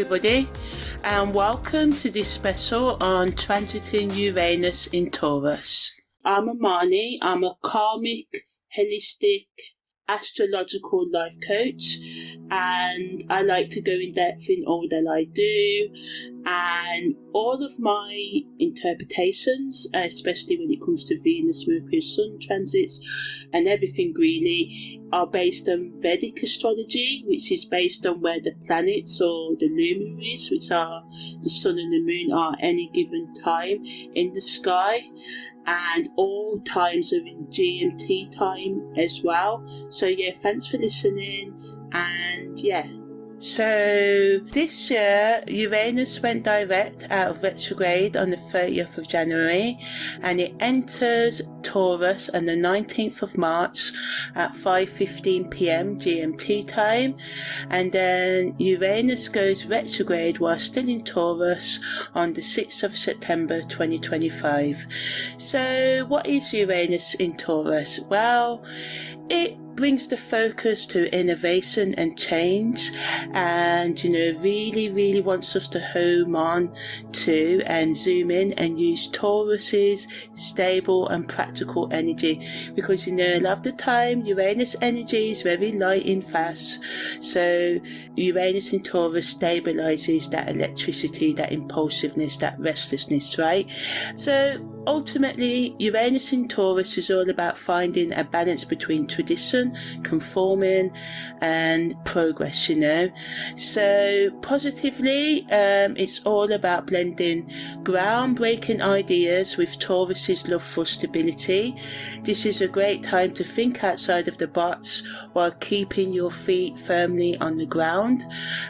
everybody, and welcome to this special on transiting Uranus in Taurus. I'm Amani. I'm a karmic, holistic, astrological life coach, and I like to go in depth in all that I do, and all of my interpretations, especially when it comes to Venus, Mercury, Sun transits and everything really, are based on Vedic astrology, which is based on where the planets or the luminaries, which are the sun and the moon, are any given time in the sky. And all times are in GMT time as well. So yeah, thanks for listening, and yeah. So this year Uranus went direct out of retrograde on the 30th of January, and it enters Taurus on the 19th of March at 5:15 p.m. GMT time, and then Uranus goes retrograde while still in Taurus on the 6th of September 2025. So what is Uranus in Taurus? Well, it brings the focus to innovation and change, and really wants us to home on to and zoom in and use Taurus's stable and practical energy, because a lot of the time Uranus energy is very light and fast. So Uranus in Taurus stabilizes that electricity, that impulsiveness, that restlessness, right? So ultimately, Uranus in Taurus is all about finding a balance between tradition, conforming, and progress, So positively, it's all about blending groundbreaking ideas with Taurus's love for stability. This is a great time to think outside of the box while keeping your feet firmly on the ground.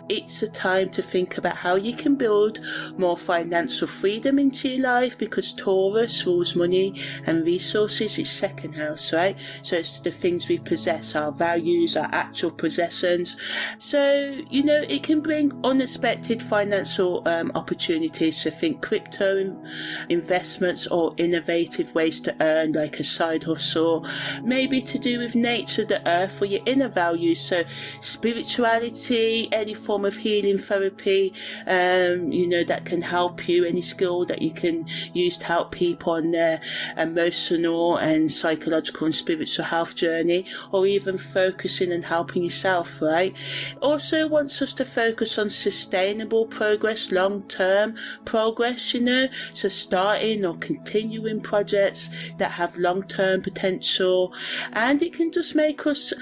It's a time to think about how you can build more financial freedom into your life, because Taurus rules money and resources. It's second house, right? So it's the things we possess, our values, our actual possessions. So it can bring unexpected financial opportunities. So think crypto investments or innovative ways to earn, like a side hustle, maybe to do with nature, the earth, or your inner values. So spirituality, any form of healing therapy, that can help you, any skill that you can use to help people on their emotional and psychological and spiritual health journey, or even focusing and helping yourself, right? Also wants us to focus on sustainable progress, long-term progress, so starting or continuing projects that have long-term potential, and it can just make us,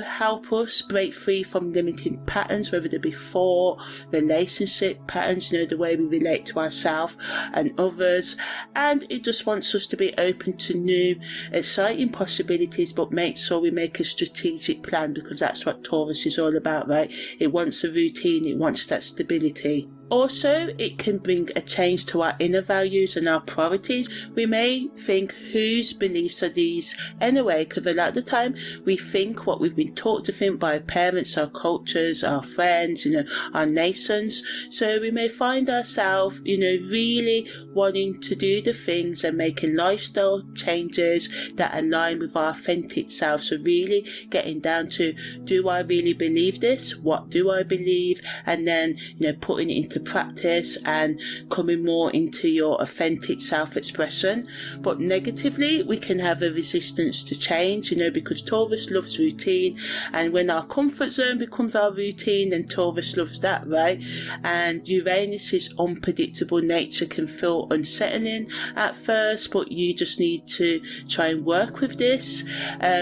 help us break free from limiting patterns, whether they be thought, relationship patterns, the way we relate to ourselves and others, and it just wants us to be open to new, exciting possibilities, but make sure we make a strategic plan, because that's what Taurus is all about, right? It wants a routine, it wants that stability. Also, it can bring a change to our inner values and our priorities. We may think, whose beliefs are these anyway? Because a lot of the time we think what we've been taught to think by our parents, our cultures, our friends, our nations. So we may find ourselves, really wanting to do the things and making lifestyle changes that align with our authentic self. So really getting down to, do I really believe this? What do I believe? And then, putting it into practice and coming more into your authentic self-expression. But negatively, we can have a resistance to change, because Taurus loves routine, and when our comfort zone becomes our routine, then Taurus loves that, right? And Uranus's unpredictable nature can feel unsettling at first, but you just need to try and work with this.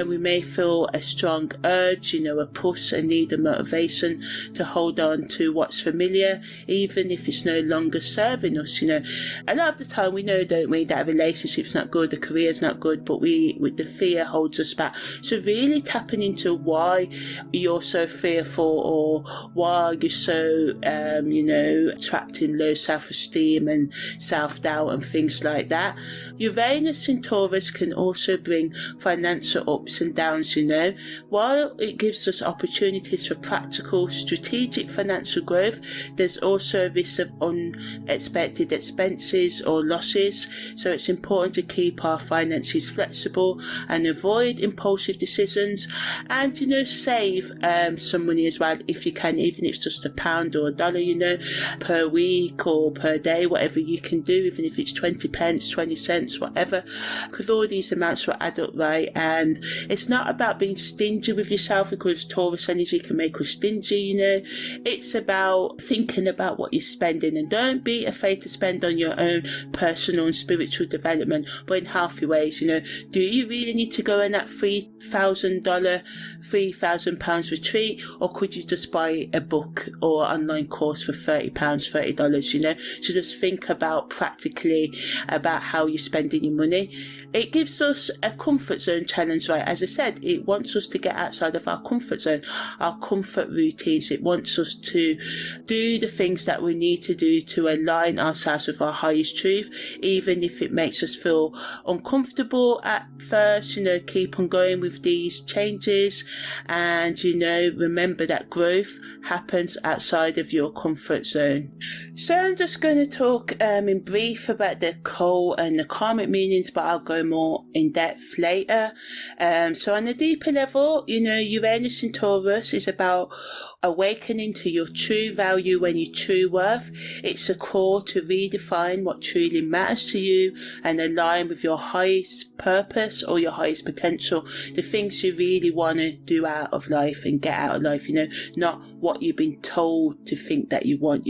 We may feel a strong urge, a push, a need, a motivation to hold on to what's familiar, even if it's no longer serving us. A lot of the time we know, don't we, that a relationship's not good, a career's not good, but with the fear holds us back. So really tapping into why you're so fearful, or why you're so trapped in low self-esteem and self-doubt and things like that. Uranus in Taurus can also bring financial ups and downs. While it gives us opportunities for practical strategic financial growth, there's also also risks of unexpected expenses or losses. So it's important to keep our finances flexible and avoid impulsive decisions, and save some money as well if you can, even if it's just £1 or $1, per week or per day, whatever you can do, even if it's 20 pence, 20 cents, whatever, because all these amounts will add up, right? And it's not about being stingy with yourself, because Taurus energy can make us stingy, It's about thinking about what you're spending, and don't be afraid to spend on your own personal and spiritual development, but in healthy ways. Do you really need to go on that £3,000 retreat, or could you just buy a book or online course for £30, $30? So just think about practically about how you're spending your money. It gives us a comfort zone challenge, right? As I said, it wants us to get outside of our comfort zone, our comfort routines. It wants us to do the things that we need to do to align ourselves with our highest truth, even if it makes us feel uncomfortable at first. Keep on going with these changes, and remember that growth happens outside of your comfort zone. So I'm just going to talk in brief about the occult and the karmic meanings, but I'll go more in depth later. So on a deeper level, Uranus in Taurus is about awakening to your true value and your true worth. It's a call to redefine what truly matters to you and align with your highest purpose or your highest potential, the things you really want to do out of life and get out of life, not what you've been told to think that you want,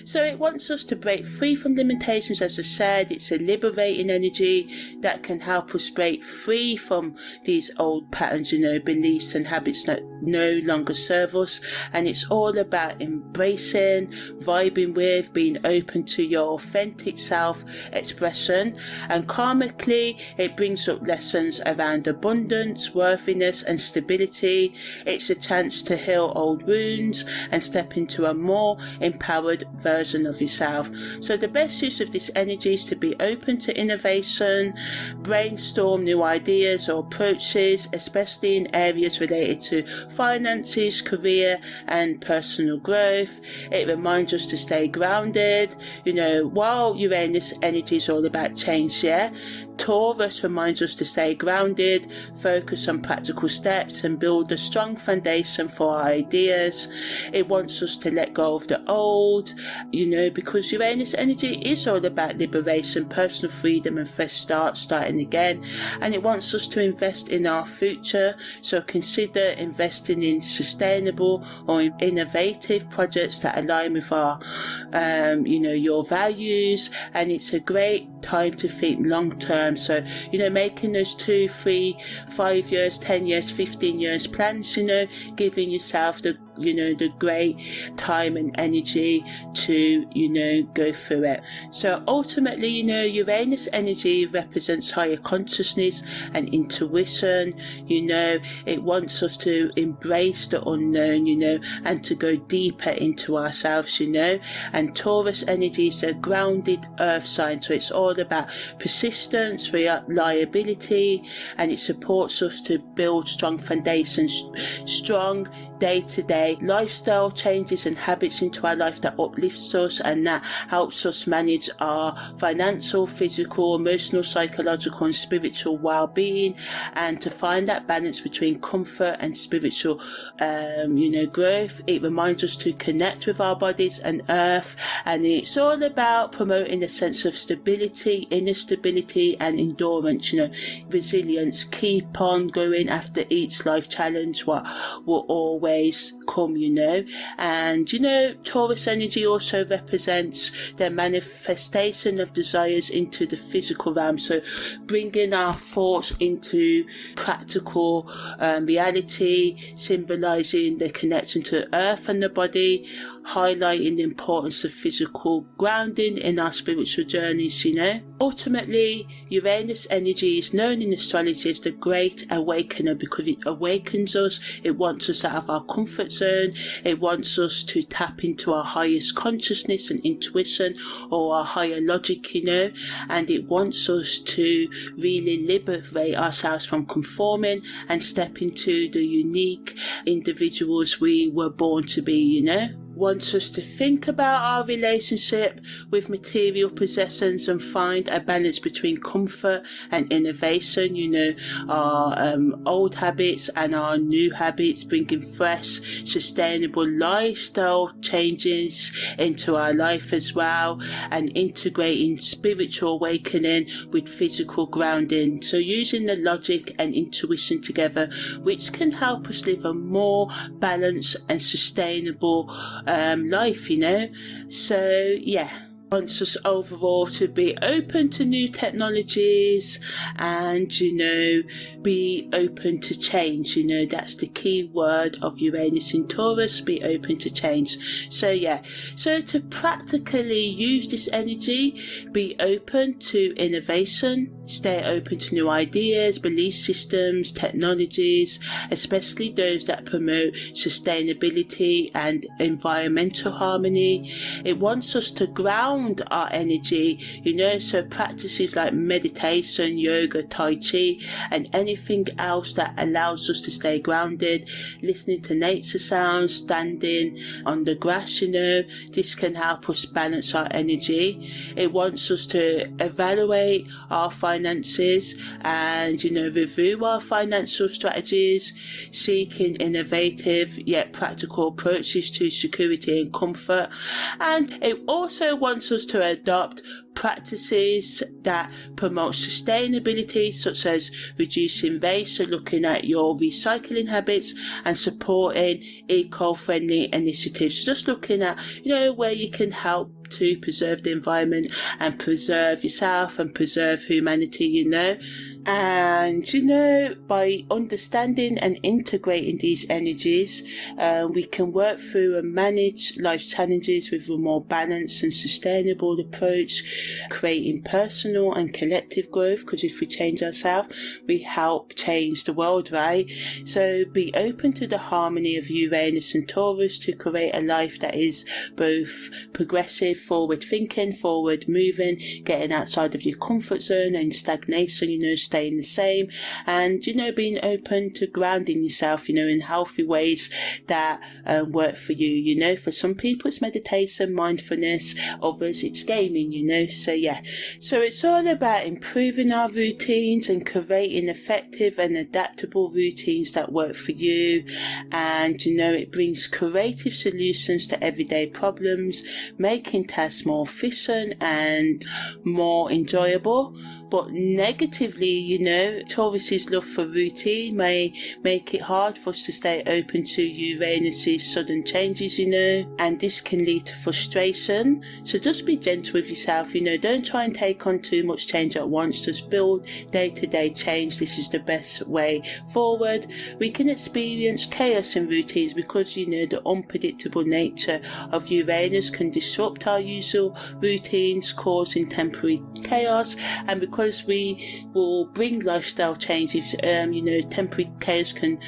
So it wants us to break free from limitations. As I said, it's a liberating energy that can help us break free from these old patterns, beliefs and habits that no longer serve us. And it's all about embracing, vibing with, being open to your authentic self-expression. And karmically, it brings up lessons around abundance, worthiness and stability. It's a chance to heal old wounds and step into a more empowered version of yourself. So the best use of this energy is to be open to innovation, brainstorm new ideas or approaches, especially in areas related to finances, career and personal growth. It reminds us to stay grounded. While Uranus energy is all about change, Taurus reminds us to stay grounded, focus on practical steps and build a strong foundation for our ideas. It wants us to let go of the old, because Uranus energy is all about liberation, personal freedom and fresh start, starting again. And it wants us to invest in our future. So consider investing in sustainable or innovative projects that align with our, your values. And it's a great time to think long term. So, making those 2, 3, 5 years, 10 years, 15 years plans, giving yourself the great time and energy to, go through it. So ultimately, Uranus energy represents higher consciousness and intuition. It wants us to embrace the unknown, and to go deeper into ourselves, and Taurus energy is a grounded earth sign. So it's all about persistence, reliability, and it supports us to build strong foundations, strong day-to-day lifestyle changes and habits into our life that uplifts us and that helps us manage our financial, physical, emotional, psychological and spiritual well-being, and to find that balance between comfort and spiritual growth. It reminds us to connect with our bodies and earth, and it's all about promoting a sense of stability, inner stability and endurance, resilience. Keep on going after each life challenge, what will always come, and Taurus energy also represents the manifestation of desires into the physical realm, so bringing our thoughts into practical reality, symbolizing the connection to earth and the body, highlighting the importance of physical grounding in our spiritual journeys. Ultimately, Uranus energy is known in astrology as the Great Awakener because it awakens us. It wants us out of our comfort zone. It wants us to tap into our highest consciousness and intuition, or our higher logic, and it wants us to really liberate ourselves from conforming and step into the unique individuals we were born to be, wants us to think about our relationship with material possessions and find a balance between comfort and innovation, our old habits and our new habits, bringing fresh, sustainable lifestyle changes into our life as well, and integrating spiritual awakening with physical grounding. So using the logic and intuition together, which can help us live a more balanced and sustainable life, So wants us overall to be open to new technologies and, be open to change. That's the key word of Uranus in Taurus, be open to change. So to practically use this energy, be open to innovation, stay open to new ideas, belief systems, technologies, especially those that promote sustainability and environmental harmony. It wants us to ground our energy, so practices like meditation, yoga, tai chi, and anything else that allows us to stay grounded, listening to nature sounds, standing on the grass, this can help us balance our energy. It wants us to evaluate our finances and, review our financial strategies, seeking innovative yet practical approaches to security and comfort. And it also wants us to adopt practices that promote sustainability, such as reducing waste, so looking at your recycling habits and supporting eco-friendly initiatives. So just looking at, where you can help to preserve the environment and preserve yourself and preserve humanity, And, by understanding and integrating these energies, we can work through and manage life challenges with a more balanced and sustainable approach, creating personal and collective growth, because if we change ourselves, we help change the world, right? So be open to the harmony of Uranus and Taurus to create a life that is both progressive, forward thinking, forward moving, getting outside of your comfort zone and stagnation, staying the same, and being open to grounding yourself, in healthy ways that work for you. For some people it's meditation, mindfulness, others it's gaming, so it's all about improving our routines and creating effective and adaptable routines that work for you. And it brings creative solutions to everyday problems, making tasks more efficient and more enjoyable. But negatively, Taurus's love for routine may make it hard for us to stay open to Uranus's sudden changes, and this can lead to frustration. So just be gentle with yourself, don't try and take on too much change at once. Just build day-to-day change. This is the best way forward. We can experience chaos in routines because, the unpredictable nature of Uranus can disrupt our usual routines, causing temporary chaos. And because we will bring lifestyle changes, temporary chaos can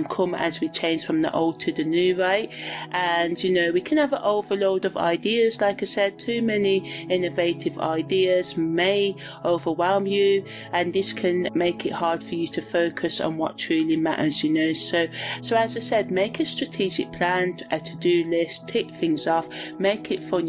come as we change from the old to the new, right? And, we can have an overload of ideas. Like I said, too many innovative ideas may overwhelm you, and this can make it hard for you to focus on what truly matters, So as I said, make a strategic plan, a to-do list, tick things off, make it fun,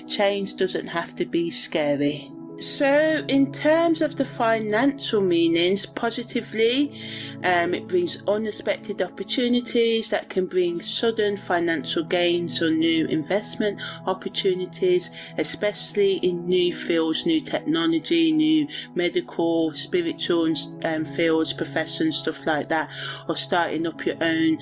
Change doesn't have to be scary. So in terms of the financial meanings, positively, it brings unexpected opportunities that can bring sudden financial gains or new investment opportunities, especially in new fields, new technology, new medical, spiritual fields, professions, stuff like that, or starting up your own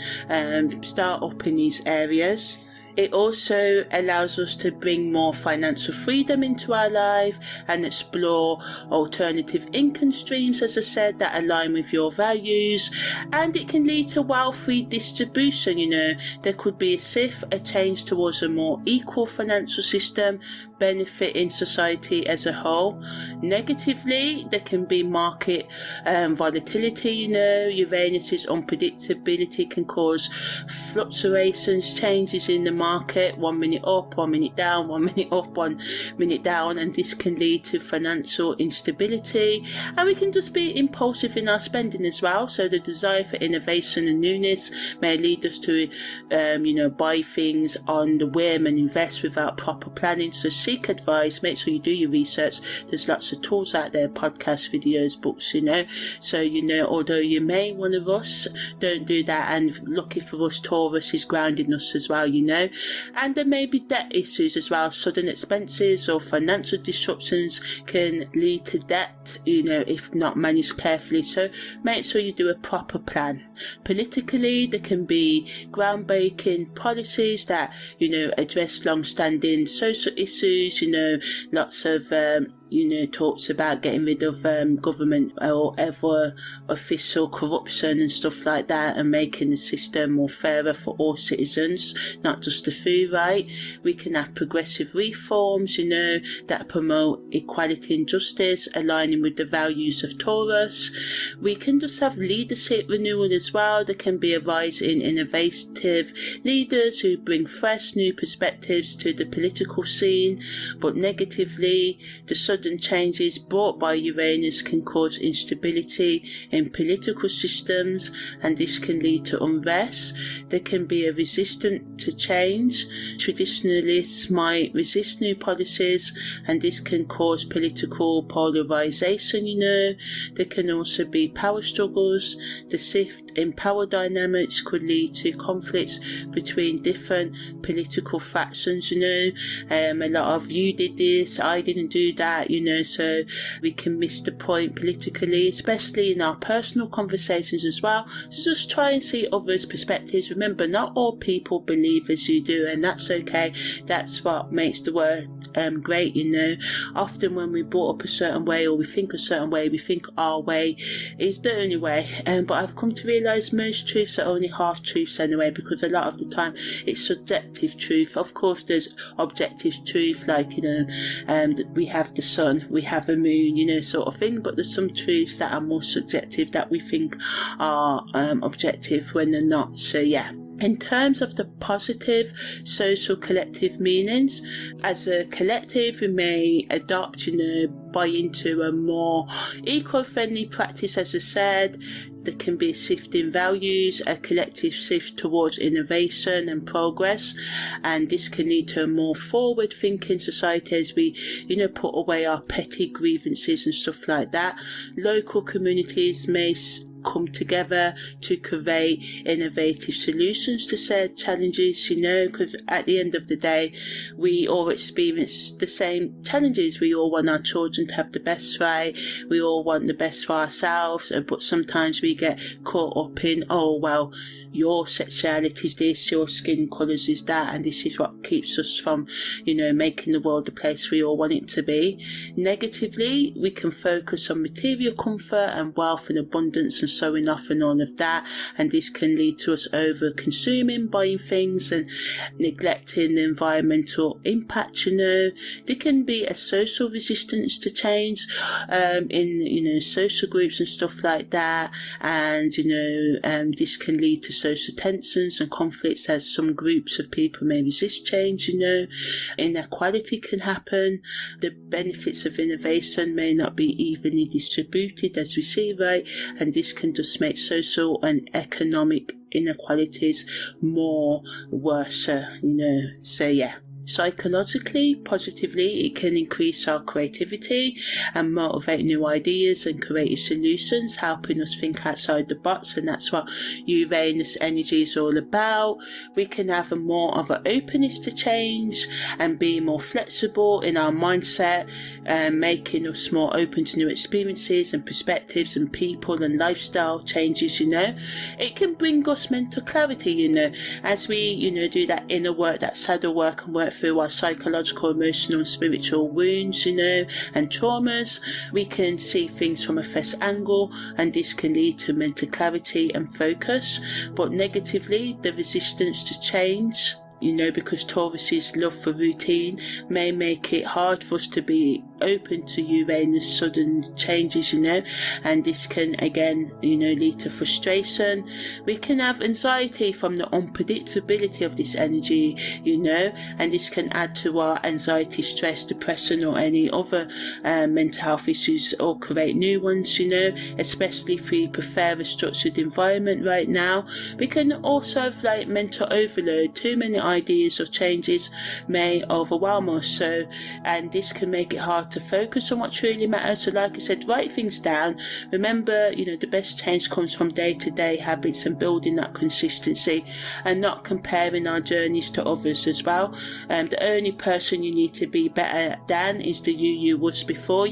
start-up in these areas. It also allows us to bring more financial freedom into our life and explore alternative income streams, as I said, that align with your values. And it can lead to wealth redistribution. There could be a shift, a change towards a more equal financial system, benefiting society as a whole. Negatively, there can be market volatility. Uranus's unpredictability can cause fluctuations, changes in the market, 1 minute up, 1 minute down, 1 minute up, 1 minute down, and this can lead to financial instability. And we can just be impulsive in our spending as well. So the desire for innovation and newness may lead us to buy things on the whim and invest without proper planning. So seek advice, make sure you do your research. There's lots of tools out there, podcasts, videos, books, so although you may want to rush, don't do that. And lucky for us, Taurus is grounding us as well, and there may be debt issues as well. Sudden expenses or financial disruptions can lead to debt, if not managed carefully. So make sure you do a proper plan. Politically, there can be groundbreaking policies that address long-standing social issues. Lots of talks about getting rid of government or ever official corruption and stuff like that, and making the system more fairer for all citizens, not just the few, right? We can have progressive reforms, that promote equality and justice, aligning with the values of Taurus. We can just have leadership renewal as well. There can be a rise in innovative leaders who bring fresh, new perspectives to the political scene. But negatively, the sudden changes brought by Uranus can cause instability in political systems, and this can lead to unrest. There can be a resistance to change. Traditionalists might resist new policies, and this can cause political polarization. There can also be power struggles. The shift in power dynamics could lead to conflicts between different political factions. A lot of you did this, I didn't do that, so we can miss the point politically, especially in our personal conversations as well. So just try and see others' perspectives. Remember, not all people believe as you do, and that's okay. That's what makes the world great. Often when we brought up a certain way, or we think a certain way, we think our way is the only way, but I've come to realise most truths are only half truths anyway, because a lot of the time it's subjective truth. Of course there's objective truth, like we have the sun, we have a moon, sort of thing, but there's some truths that are more subjective that we think are objective when they're not. So yeah. In terms of the positive social collective meanings, as a collective we may adopt, buy into a more eco-friendly practice. As I said, there can be a shift in values, a collective shift towards innovation and progress, and this can lead to a more forward-thinking society as we, put away our petty grievances and stuff like that. Local communities may come together to create innovative solutions to said challenges, because at the end of the day we all experience the same challenges. We all want our children to have the best, right? We all want the best for ourselves, but sometimes we get caught up in, your sexuality is this, your skin colours is that, and this is what keeps us from, making the world the place we all want it to be. Negatively, we can focus on material comfort and wealth and abundance and showing off and all of that, and this can lead to us over consuming, buying things and neglecting the environmental impact. There can be a social resistance to change in social groups and stuff like that, and this can lead to social tensions and conflicts as some groups of people may resist change. Inequality can happen. The benefits of innovation may not be evenly distributed, as we see, right? And this can just make social and economic inequalities more worse. So yeah. Psychologically, positively, it can increase our creativity and motivate new ideas and creative solutions, helping us think outside the box, and that's what Uranus energy is all about. We can have more of an openness to change and be more flexible in our mindset, making us more open to new experiences and perspectives and people and lifestyle changes. It can bring us mental clarity, as we do that inner work, that shadow work, and work through our psychological, emotional and spiritual wounds, and traumas. We can see things from a fresh angle, and this can lead to mental clarity and focus. But negatively, the resistance to change because Taurus's love for routine may make it hard for us to be open to Uranus' sudden changes, and this can again, lead to frustration. We can have anxiety from the unpredictability of this energy, and this can add to our anxiety, stress, depression, or any other mental health issues, or create new ones, especially if we prefer a structured environment right now. We can also have mental overload. Too many ideas or changes may overwhelm us, and this can make it hard to focus on what truly matters. So like I said, write things down. Remember, the best change comes from day-to-day habits and building that consistency, and not comparing our journeys to others as well. The only person you need to be better than is the you was before,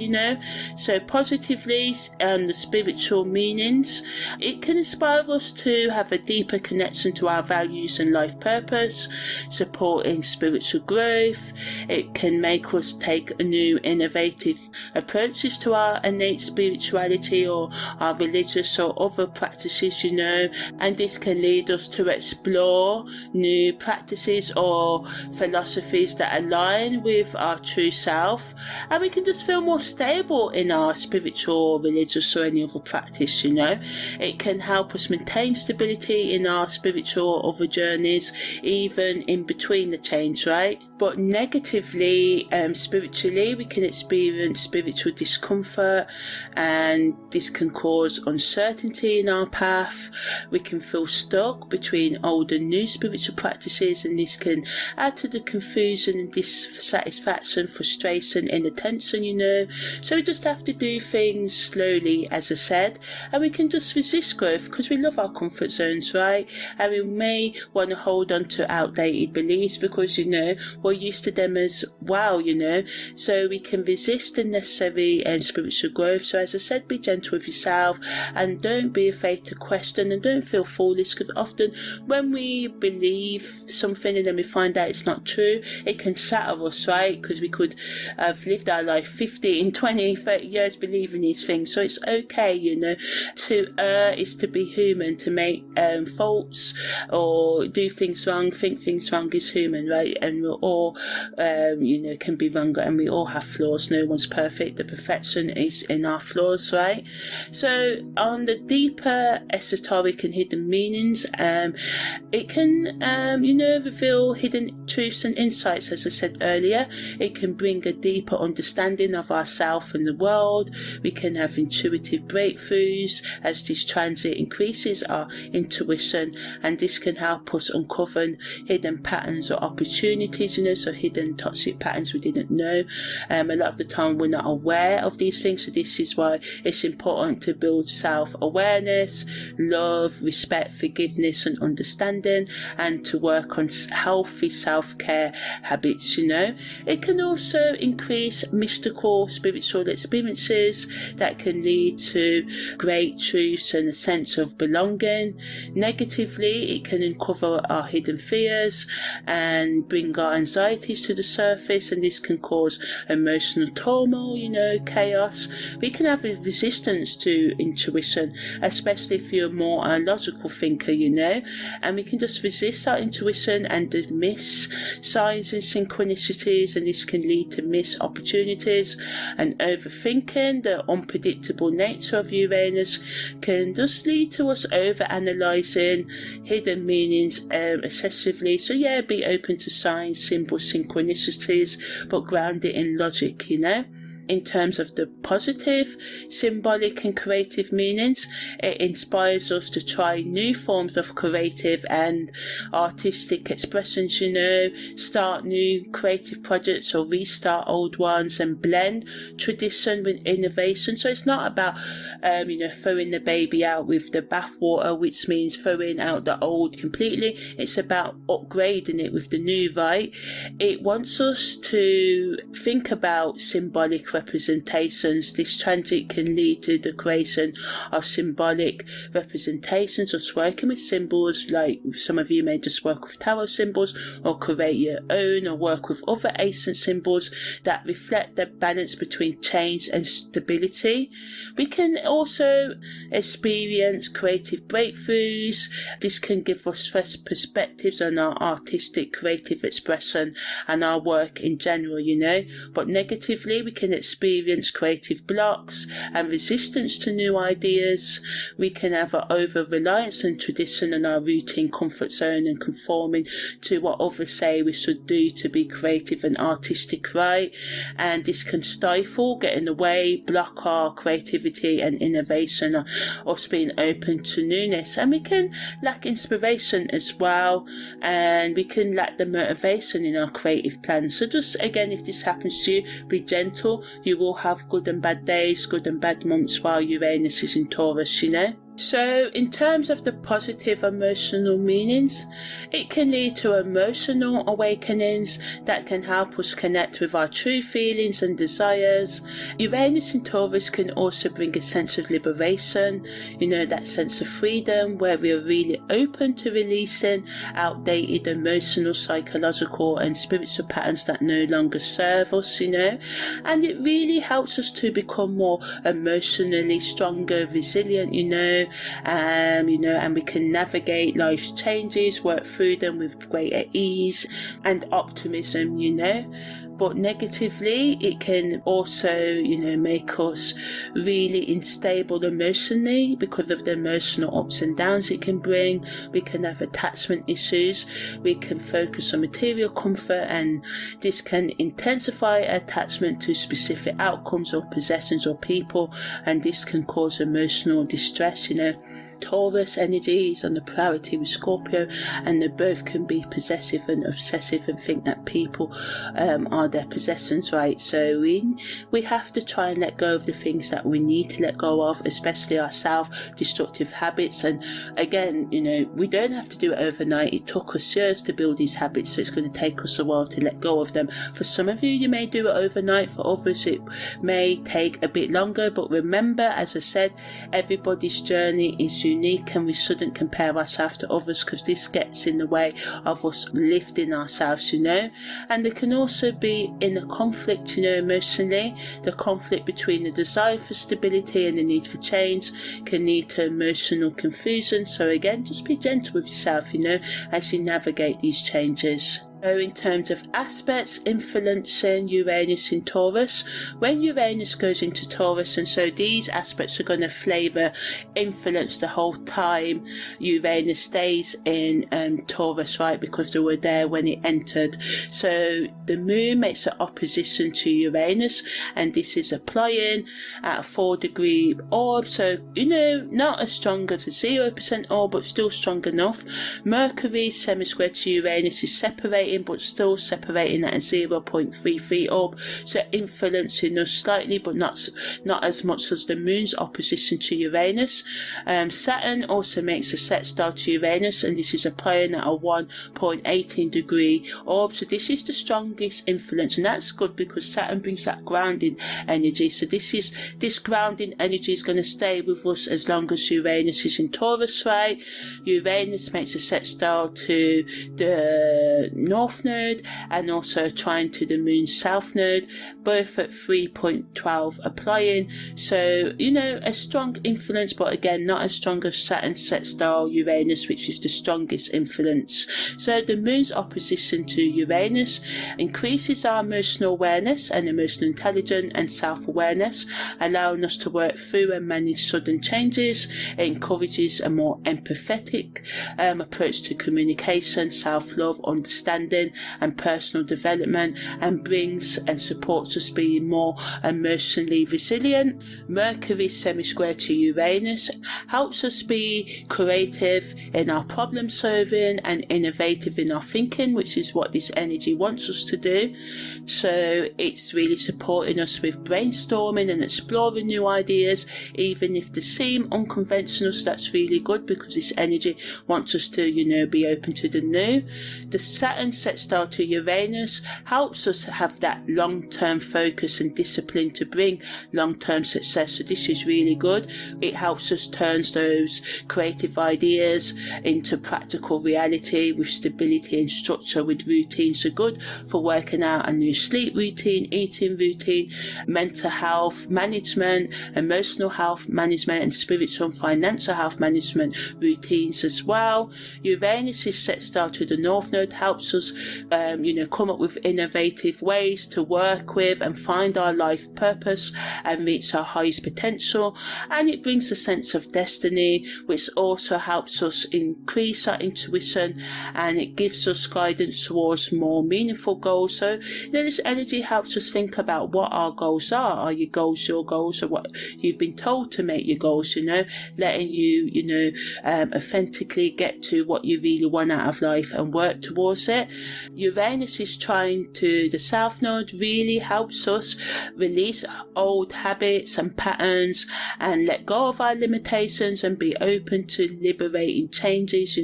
So positively, the spiritual meanings, it can inspire us to have a deeper connection to our values and life purpose, supporting spiritual growth. It can make us take new innovative approaches to our innate spirituality or our religious or other practices, and this can lead us to explore new practices or philosophies that align with our true self, and we can just feel more stable in our spiritual, religious, or any other practice. It can help us maintain stability in our spiritual or other journeys, even in between the change, right? But negatively, spiritually, we can experience spiritual discomfort, and this can cause uncertainty in our path. We can feel stuck between old and new spiritual practices, and this can add to the confusion and dissatisfaction, frustration, inattention, So we just have to do things slowly, as I said, and we can just resist growth because we love our comfort zones, right? And we may want to hold on to outdated beliefs because, we're used to them as well, so we can resist the necessary spiritual growth. So as I said, be gentle with yourself and don't be afraid to question, and don't feel foolish, because often when we believe something and then we find out it's not true, it can shatter us, right? Because we could have lived our life 15, 20, 30 years believing these things. So it's okay, to err is to be human, to make faults or do things wrong, think things wrong is human, right? And we're all can be wrong, and we all have flaws. No one's perfect. The perfection is in our flaws, right? So on the deeper esoteric and hidden meanings, it can reveal hidden truths and insights. As I said earlier, it can bring a deeper understanding of ourselves and the world. We can have intuitive breakthroughs as this transit increases our intuition, and this can help us uncover hidden patterns or opportunities, so hidden toxic patterns we didn't know. A lot of the time we're not aware of these things, so this is why it's important to build self-awareness, love, respect, forgiveness, and understanding, and to work on healthy self-care habits. It can also increase mystical spiritual experiences that can lead to great truths and a sense of belonging. Negatively, it can uncover our hidden fears and bring our anxieties to the surface, and this can cause emotional turmoil, chaos. We can have a resistance to intuition, especially if you're more a logical thinker, and we can just resist our intuition and miss signs and synchronicities, and this can lead to missed opportunities. And overthinking, the unpredictable nature of Uranus, can just lead to us over-analysing hidden meanings excessively. So yeah, be open to signs, symbols, synchronicities, but ground it in logic, In terms of the positive, symbolic and creative meanings, it inspires us to try new forms of creative and artistic expressions, start new creative projects or restart old ones, and blend tradition with innovation. So it's not about, throwing the baby out with the bathwater, which means throwing out the old completely. It's about upgrading it with the new, right? It wants us to think about symbolic representations. This transit can lead to the creation of symbolic representations, or working with symbols, like some of you may just work with tarot symbols or create your own, or work with other ancient symbols that reflect the balance between change and stability. We can also experience creative breakthroughs. This can give us fresh perspectives on our artistic creative expression and our work in general, but negatively we can experience creative blocks and resistance to new ideas. We can have an over-reliance on tradition and our routine comfort zone and conforming to what others say we should do to be creative and artistic, right? And this can stifle, get in the way, block our creativity and innovation, or us being open to newness. And we can lack inspiration as well, and we can lack the motivation in our creative plans. So just again, if this happens to you, be gentle. You will have good and bad days, good and bad months while Uranus is in Taurus, So in terms of the positive emotional meanings, it can lead to emotional awakenings that can help us connect with our true feelings and desires. Uranus in Taurus can also bring a sense of liberation, that sense of freedom where we are really open to releasing outdated emotional, psychological and spiritual patterns that no longer serve us, and it really helps us to become more emotionally stronger, resilient, and we can navigate life's changes, work through them with greater ease and optimism, But negatively, it can also, make us really unstable emotionally because of the emotional ups and downs it can bring. We can have attachment issues. We can focus on material comfort, and this can intensify attachment to specific outcomes or possessions or people, and this can cause emotional distress, Taurus energy is on the polarity with Scorpio, and they both can be possessive and obsessive and think that people are their possessions, right? So we have to try and let go of the things that we need to let go of, especially our self-destructive habits. And again, we don't have to do it overnight. It took us years to build these habits, so it's going to take us a while to let go of them. For some of you, you may do it overnight. For others, it may take a bit longer. But remember, as I said, everybody's journey is unique, and we shouldn't compare ourselves to others, because this gets in the way of us lifting ourselves, And there can also be in a conflict, emotionally. The conflict between the desire for stability and the need for change can lead to emotional confusion. So again, just be gentle with yourself, as you navigate these changes. So in terms of aspects influencing Uranus in Taurus, when Uranus goes into Taurus, and so these aspects are going to influence the whole time Uranus stays in Taurus, right, because they were there when it entered. So the moon makes an opposition to Uranus, and this is applying at a 4-degree orb, so not as strong as a 0% orb, but still strong enough. Mercury semi-square to Uranus is separated, but still separating at a 0.33 orb, so influencing us slightly, but not as much as the moon's opposition to Uranus. Saturn also makes a sextile to Uranus, and this is applying at a 1.18 degree orb, so this is the strongest influence, and that's good because Saturn brings that grounding energy. So this grounding energy is going to stay with us as long as Uranus is in Taurus, right? Uranus makes a sextile to the North Node and also trine to the Moon's South Node, both at 3.12 applying. So, a strong influence, but again, not as strong as Saturn's sextile Uranus, which is the strongest influence. So the Moon's opposition to Uranus increases our emotional awareness and emotional intelligence and self-awareness, allowing us to work through and manage sudden changes. It encourages a more empathetic approach to communication, self-love, understanding and personal development, and brings and supports us being more emotionally resilient. Mercury semi-square to Uranus helps us be creative in our problem solving and innovative in our thinking, which is what this energy wants us to do. So it's really supporting us with brainstorming and exploring new ideas, even if they seem unconventional. So that's really good because this energy wants us to, be open to the new. The Saturn sextile to Uranus helps us have that long-term focus and discipline to bring long-term success. So this is really good. It helps us turn those creative ideas into practical reality with stability and structure, with routines. So good for working out a new sleep routine, eating routine, mental health management, emotional health management, and spiritual and financial health management routines as well. Uranus' sextile to the North Node helps us, come up with innovative ways to work with and find our life purpose and reach our highest potential. And it brings a sense of destiny, which also helps us increase our intuition, and it gives us guidance towards more meaningful goals. So, this energy helps us think about what our goals are. Are your goals your goals, or what you've been told to make your goals, letting you, authentically get to what you really want out of life and work towards it. Uranus is trying to the South Node really helps us release old habits and patterns and let go of our limitations and be open to liberating changes,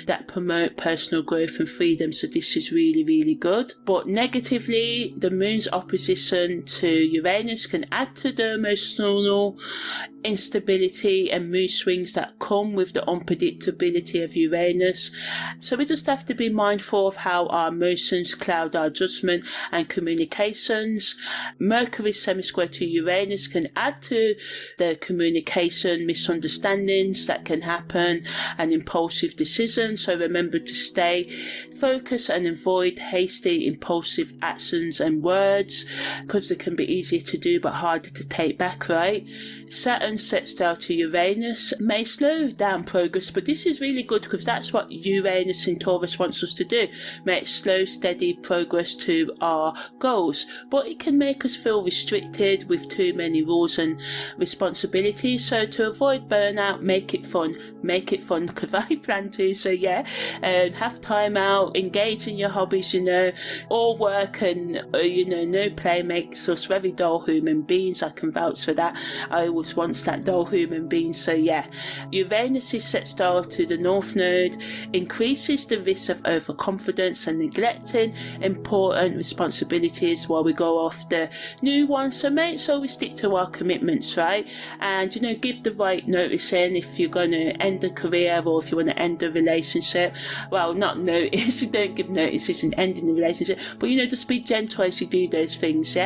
that promote personal growth and freedom. So this is really, really good. But negatively, the moon's opposition to Uranus can add to the emotional instability and mood swings that come with the unpredictability of Uranus. So we just have to be mindful of how our emotions cloud our judgment and communications. Mercury's semi-square to Uranus can add to the communication misunderstandings that can happen and impulsive decisions. So remember to stay focused and avoid hasty, impulsive actions and words, because they can be easier to do but harder to take back, right? Saturn's sextile to Uranus may slow down progress, but this is really good because that's what Uranus in Taurus wants us to do, make slow, steady progress to our goals. But it can make us feel restricted with too many rules and responsibilities. So to avoid burnout, make it fun because I plan to. So have time out, engage in your hobbies, all work and no play makes us very dull human beings. I can vouch for that. I was once that dull human being. So Uranus' sextile to the North Node increases the risk of overconfidence and neglecting important responsibilities while we go after new ones. So make sure we stick to our commitments, right? And give the right notice in if you're going to end a career or if you want to end a relationship. Well, not notice, you don't give notices in ending the relationship, but just be gentle as you do those things.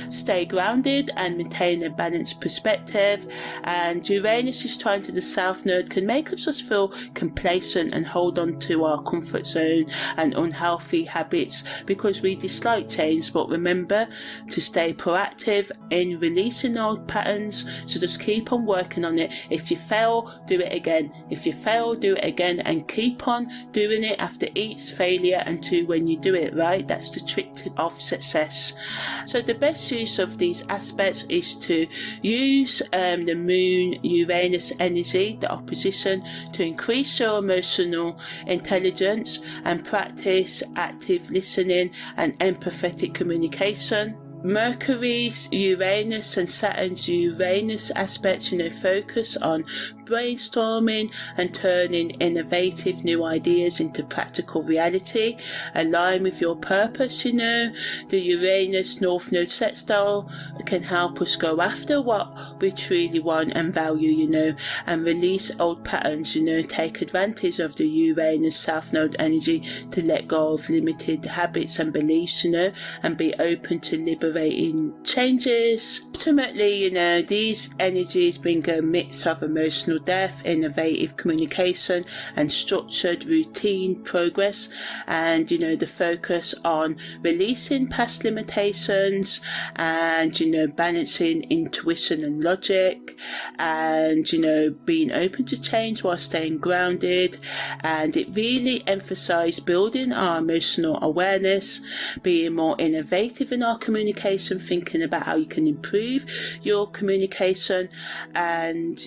Stay grounded and maintain a balanced perspective. And Uranus' trine to the South Node can make us just feel complacent and hold on to our comfort zone and unhealthy habits because we dislike change. But remember to stay proactive in releasing old patterns. So just keep on working on it. If you fail, do it again. If you fail, do it again, and keep on doing it after each failure until when you do it, right? That's the trick of success. So the best use of these aspects is to use the moon Uranus energy, the opposition, to increase your emotional intelligence and practice active listening and empathetic communication. Mercury's Uranus and Saturn's Uranus aspects, focus on brainstorming and turning innovative new ideas into practical reality. Align with your purpose, The Uranus North Node sextile can help us go after what we truly want and value, and release old patterns, take advantage of the Uranus South Node energy to let go of limited habits and beliefs, and be open to liberating changes. Ultimately, these energies bring a mix of emotional depth, innovative communication and structured routine progress, and the focus on releasing past limitations and balancing intuition and logic, and being open to change while staying grounded. And it really emphasized building our emotional awareness, being more innovative in our communication, thinking about how you can improve your communication, and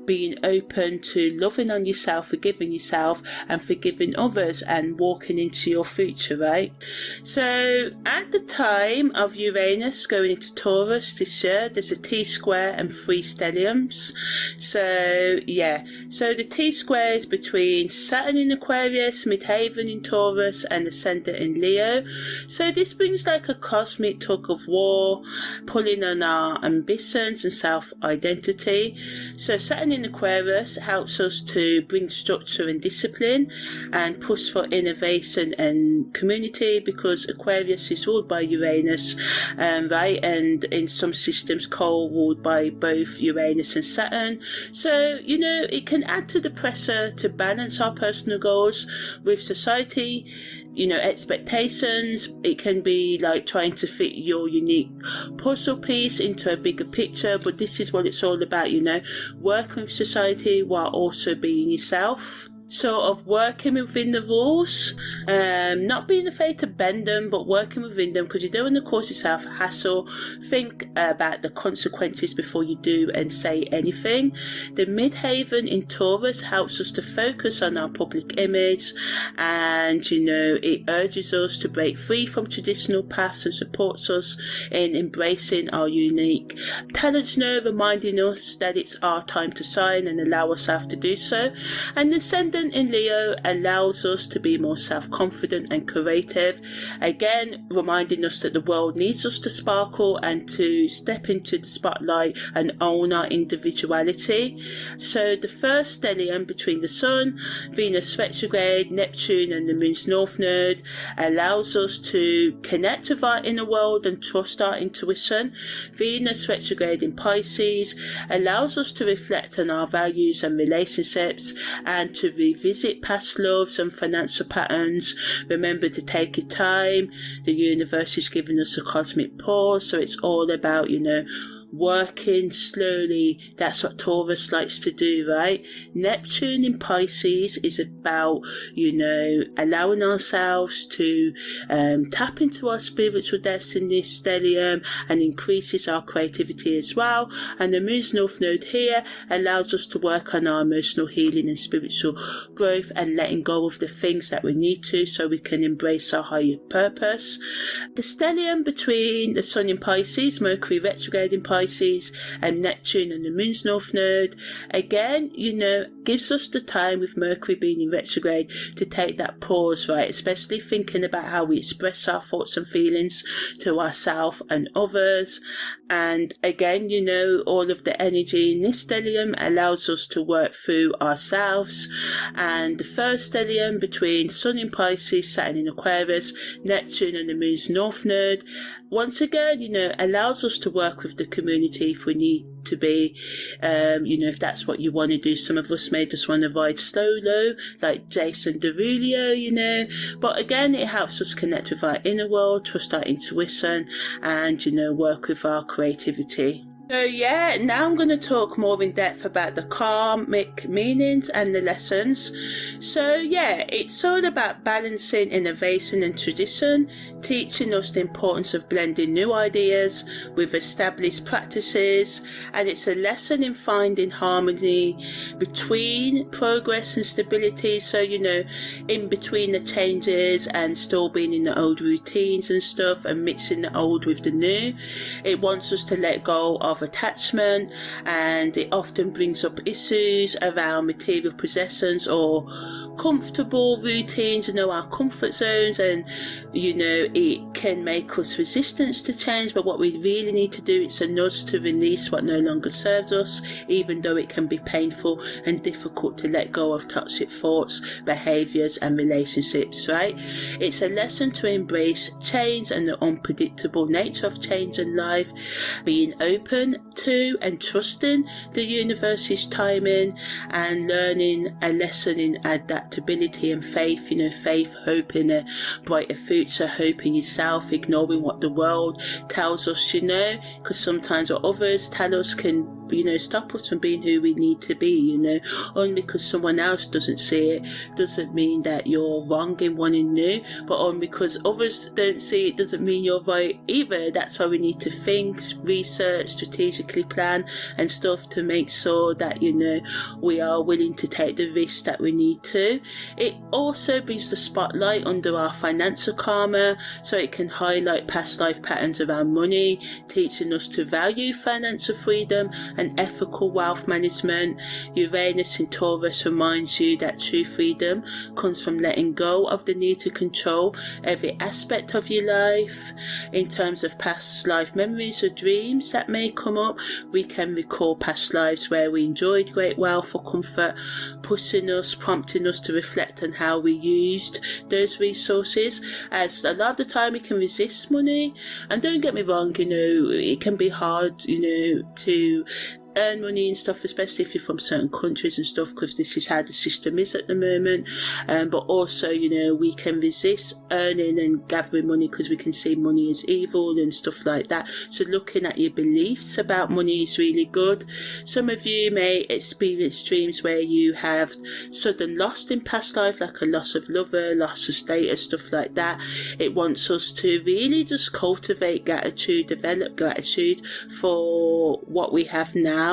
being open to loving on yourself, forgiving yourself and forgiving others and walking into your future, right? So at the time of Uranus going into Taurus this year, there's a T-square and 3 stelliums. So yeah, so the T-square is between Saturn in Aquarius, midheaven in Taurus and ascendant in Leo. So this brings like a cosmic tug of war, pulling on our ambitions and self-identity. So Saturn in Aquarius helps us to bring structure and discipline and push for innovation and community, because Aquarius is ruled by Uranus, right? And in some systems, co-ruled by both Uranus and Saturn. So, you know, it can add to the pressure to balance our personal goals with society, you know, expectations. It can be like trying to fit your unique puzzle piece into a bigger picture, but this is what it's all about, you know, working with society while also being yourself. Sort of working within the rules, not being afraid to bend them, but working within them, because you don't want to cause yourself hassle. Think about the consequences before you do and say anything. The midheaven in Taurus helps us to focus on our public image, and you know, it urges us to break free from traditional paths and supports us in embracing our unique talents now, reminding us that it's our time to shine and allow ourselves to do so. And the ascendant in Leo allows us to be more self-confident and creative, again reminding us that the world needs us to sparkle and to step into the spotlight and own our individuality. So the first stellium between the Sun, Venus retrograde, Neptune and the Moon's North Node allows us to connect with our inner world and trust our intuition. Venus retrograde in Pisces allows us to reflect on our values and relationships and to revisit past loves and financial patterns. Remember to take your time. The universe is giving us a cosmic pause, so it's all about, you know, working slowly. That's what Taurus likes to do, right? Neptune in Pisces is about, you know, allowing ourselves to tap into our spiritual depths in this stellium and increases our creativity as well. And the Moon's North Node here allows us to work on our emotional healing and spiritual growth and letting go of the things that we need to, so we can embrace our higher purpose. The stellium between the Sun in Pisces, Mercury retrograde in Pisces, and Neptune and the Moon's North Node, again, you know, gives us the time, with Mercury being in retrograde, to take that pause, right? Especially thinking about how we express our thoughts and feelings to ourselves and others. And again, you know, all of the energy in this stellium allows us to work through ourselves. And the first stellium between Sun in Pisces, Saturn in Aquarius, Neptune and the Moon's North Node, once again, you know, allows us to work with the community if we need to be, you know, if that's what you want to do. Some of us may just want to ride solo, like Jason Derulo, you know, but again, it helps us connect with our inner world, trust our intuition, and, you know, work with our creativity. So yeah, now I'm going to talk more in depth about the karmic meanings and the lessons. So yeah, it's all about balancing innovation and tradition, teaching us the importance of blending new ideas with established practices, and it's a lesson in finding harmony between progress and stability. So, you know, in between the changes and still being in the old routines and stuff, and mixing the old with the new. It wants us to let go of attachment, and it often brings up issues around material possessions or comfortable routines, you know, our comfort zones, and you know, it can make us resistant to change. But what we really need to do is a nudge to release what no longer serves us, even though it can be painful and difficult to let go of toxic thoughts, behaviours and relationships, right? It's a lesson to embrace change and the unpredictable nature of change in life, being open to and trusting the universe's timing, and learning a lesson in adaptability and faith, you know, faith, hope in a brighter future, hope in yourself, ignoring what the world tells us, you know, because sometimes what others tell us can stop us from being who we need to be, only because someone else doesn't see it doesn't mean that you're wrong in wanting new, but only because others don't see it doesn't mean you're right either. That's why we need to think, research, strategically plan and stuff to make sure that we are willing to take the risks that we need to. It also brings the spotlight under our financial karma, so it can highlight past life patterns around money, teaching us to value financial freedom and ethical wealth management. Uranus in Taurus reminds you that true freedom comes from letting go of the need to control every aspect of your life. In terms of past life memories or dreams that may come up, we can recall past lives where we enjoyed great wealth or comfort, prompting us to reflect on how we used those resources, as a lot of the time we can resist money. And don't get me wrong, it can be hard, to earn money and stuff, especially if you're from certain countries and stuff, because this is how the system is at the moment. But also, we can resist earning and gathering money because we can see money as evil and stuff like that. So looking at your beliefs about money is really good. Some of you may experience dreams where you have sudden loss in past life, like a loss of lover, loss of status, stuff like that. It wants us to really just cultivate gratitude, develop gratitude for what we have now,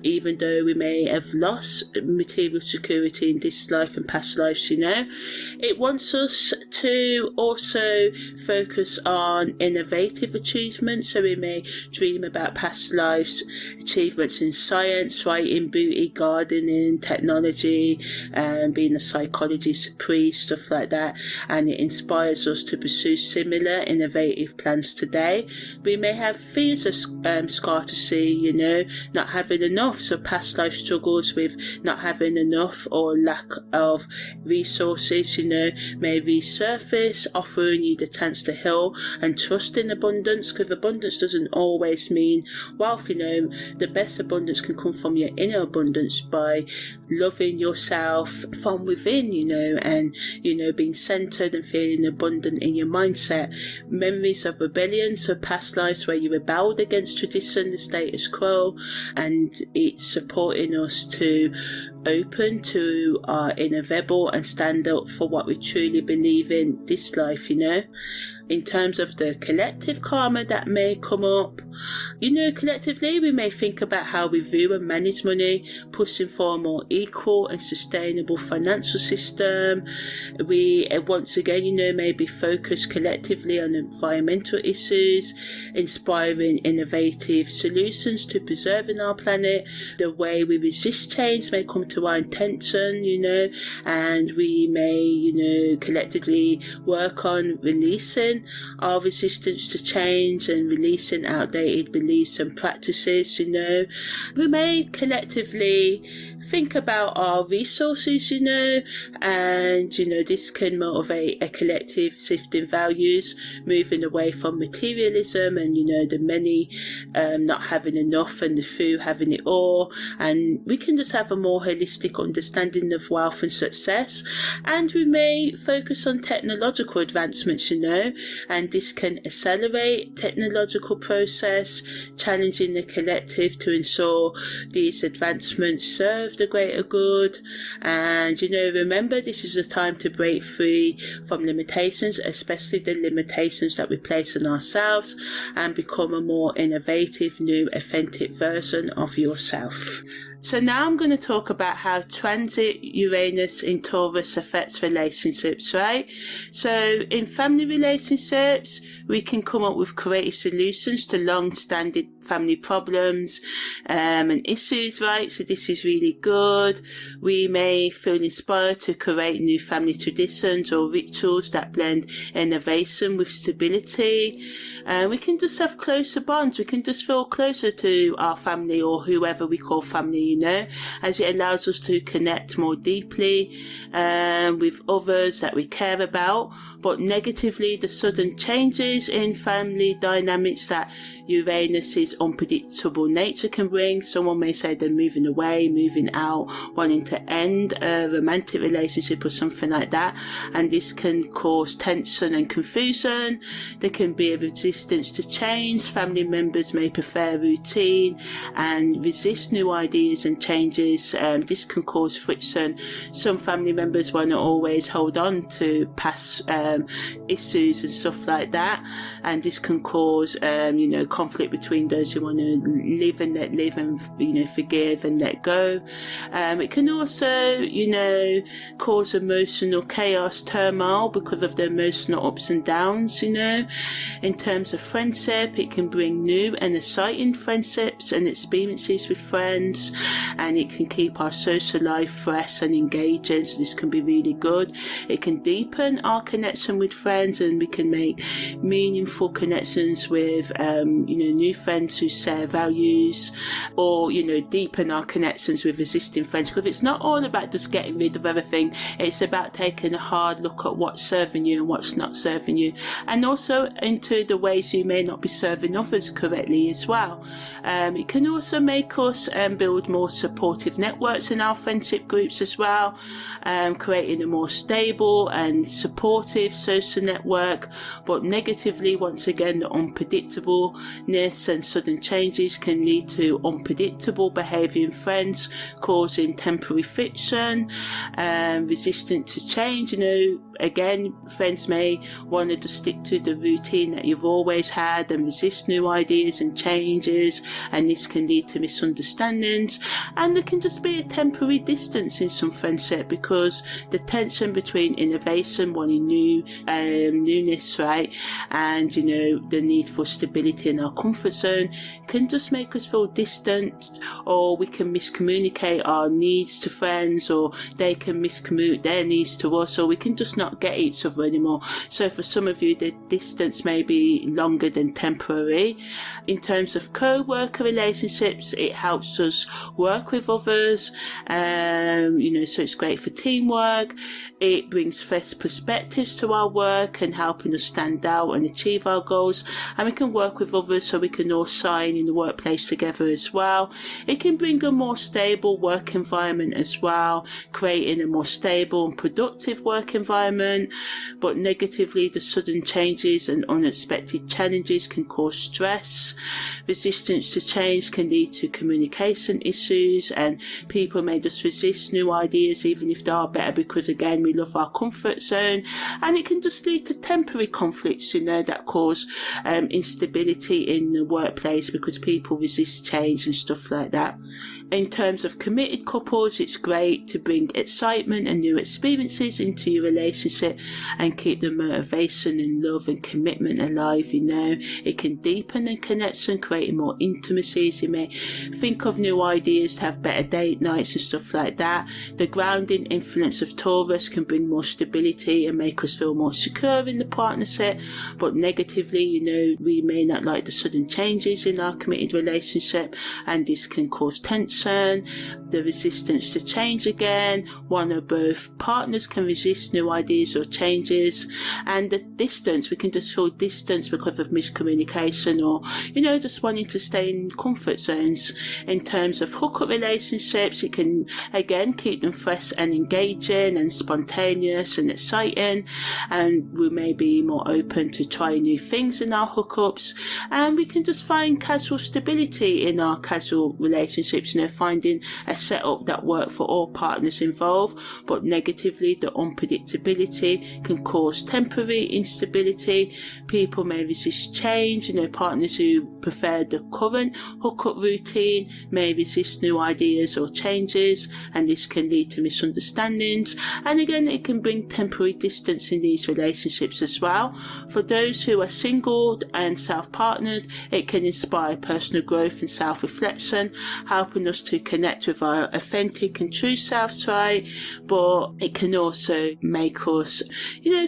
even though we may have lost material security in this life and past lives. It wants us to also focus on innovative achievements, so we may dream about past lives achievements in science, writing, beauty, gardening, technology, being a psychologist, priest, stuff like that, and it inspires us to pursue similar innovative plans today. We may have fears of scarcity, not having enough, so past life struggles with not having enough or lack of resources, may resurface, offering you the chance to heal and trust in abundance, because abundance doesn't always mean wealth. The best abundance can come from your inner abundance by loving yourself from within, and being centered and feeling abundant in your mindset. Memories of rebellion, so past lives where you rebelled against tradition, the status quo, and it's supporting us to open to our inner rebel and stand up for what we truly believe in this life. In terms of the collective karma that may come up, collectively we may think about how we view and manage money, pushing for a more equal and sustainable financial system. We once again, maybe focus collectively on environmental issues, inspiring innovative solutions to preserving our planet. The way we resist change may come to our intention, and we may, collectively work on releasing our resistance to change and releasing outdated beliefs and practices. We may collectively think about our resources, and this can motivate a collective shift in values, moving away from materialism and the many not having enough and the few having it all, and we can just have a more holistic understanding of wealth and success. And we may focus on technological advancements, and this can accelerate technological process, challenging the collective to ensure these advancements serve the greater good. And remember, this is a time to break free from limitations, especially the limitations that we place on ourselves, and become a more innovative, new, authentic version of yourself. So now I'm going to talk about how transit Uranus in Taurus affects relationships, right? So in family relationships, we can come up with creative solutions to long-standing family problems and issues, right? So this is really good. We may feel inspired to create new family traditions or rituals that blend innovation with stability. We can just have closer bonds. We can just feel closer to our family or whoever we call family, as it allows us to connect more deeply with others that we care about. But negatively, the sudden changes in family dynamics that Uranus is unpredictable nature can bring. Someone may say they're moving away, moving out, wanting to end a romantic relationship or something like that, and this can cause tension and confusion. There can be a resistance to change. Family members may prefer routine and resist new ideas and changes. This can cause friction. Some family members want to always hold on to past issues and stuff like that, and this can cause conflict between those who want to live and let live and forgive and let go. It can also cause emotional chaos, turmoil, because of the emotional ups and downs. In terms of friendship, it can bring new and exciting friendships and experiences with friends, and it can keep our social life fresh and engaging, so this can be really good. It can deepen our connection with friends, and we can make meaningful connections with new friends who share values, or deepen our connections with existing friends, because it's not all about just getting rid of everything. It's about taking a hard look at what's serving you and what's not serving you, and also into the ways you may not be serving others correctly as well. It can also make us build more supportive networks in our friendship groups as well, creating a more stable and supportive social network. But negatively, once again, the unpredictableness and sudden changes can lead to unpredictable behaviour in friends, causing temporary friction, resistant to change. Again, friends may want to just stick to the routine that you've always had and resist new ideas and changes, and this can lead to misunderstandings, and there can just be a temporary distance in some friendship, because the tension between innovation, wanting newness, right, and the need for stability in our comfort zone can just make us feel distant, or we can miscommunicate our needs to friends, or they can miscommunicate their needs to us, or we can just not get each other anymore. So for some of you, the distance may be longer than temporary. In terms of co-worker relationships, it helps us work with others, so it's great for teamwork. It brings fresh perspectives to our work and helping us stand out and achieve our goals, and we can work with others so we can all shine in the workplace together as well. It can bring a more stable work environment as well, creating a more stable and productive work environment. But negatively, the sudden changes and unexpected challenges can cause stress. Resistance to change can lead to communication issues, and people may just resist new ideas even if they are better, because again, we love our comfort zone, and it can just lead to temporary conflicts that cause instability in the workplace, because people resist change and stuff like that. In terms of committed couples, it's great to bring excitement and new experiences into your relationship and keep the motivation and love and commitment alive. It can deepen the connection, creating more intimacies. You may think of new ideas to have better date nights and stuff like that. The grounding influence of Taurus can bring more stability and make us feel more secure in the partnership, but negatively, we may not like the sudden changes in our committed relationship, and this can cause tension. The resistance to change again, one or both partners can resist new ideas or changes, and the distance, we can just feel distance because of miscommunication, or just wanting to stay in comfort zones. In terms of hookup relationships, it can again keep them fresh and engaging and spontaneous and exciting, and we may be more open to trying new things in our hookups, and we can just find casual stability in our casual relationships, finding a setup that works for all partners involved. But negatively, the unpredictability can cause temporary instability. People may resist change. Partners who prefer the current hookup routine may resist new ideas or changes, and this can lead to misunderstandings. And again, it can bring temporary distance in these relationships as well. For those who are single and self-partnered, it can inspire personal growth and self-reflection, helping us us to connect with our authentic and true selves, right? But it can also make us,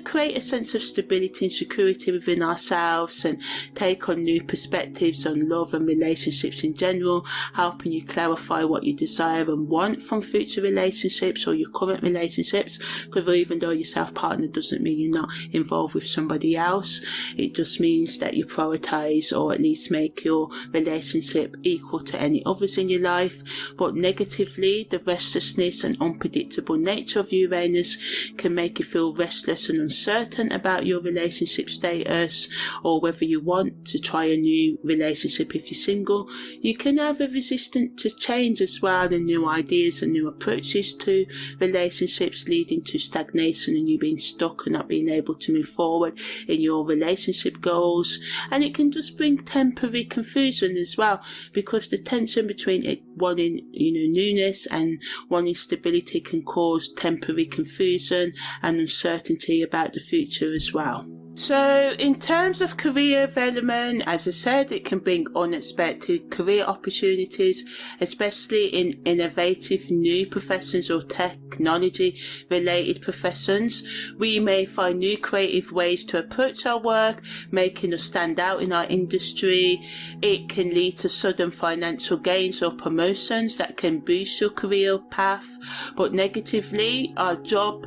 create a sense of stability and security within ourselves and take on new perspectives on love and relationships in general, helping you clarify what you desire and want from future relationships or your current relationships. Because even though your self-partner doesn't mean you're not involved with somebody else, it just means that you prioritize or at least make your relationship equal to any others in your life. But negatively, the restlessness and unpredictable nature of Uranus can make you feel restless and uncertain about your relationship status or whether you want to try a new relationship if you're single. You can have a resistance to change as well, and new ideas and new approaches to relationships, leading to stagnation and you being stuck and not being able to move forward in your relationship goals. And it can just bring temporary confusion as well, because the tension between it wanting newness and wanting stability can cause temporary confusion and uncertainty about the future as well. So in terms of career development, as I said, it can bring unexpected career opportunities, especially in innovative new professions or technology related professions. We may find new creative ways to approach our work, making us stand out in our industry. It can lead to sudden financial gains or promotions that can boost your career path. But negatively, our job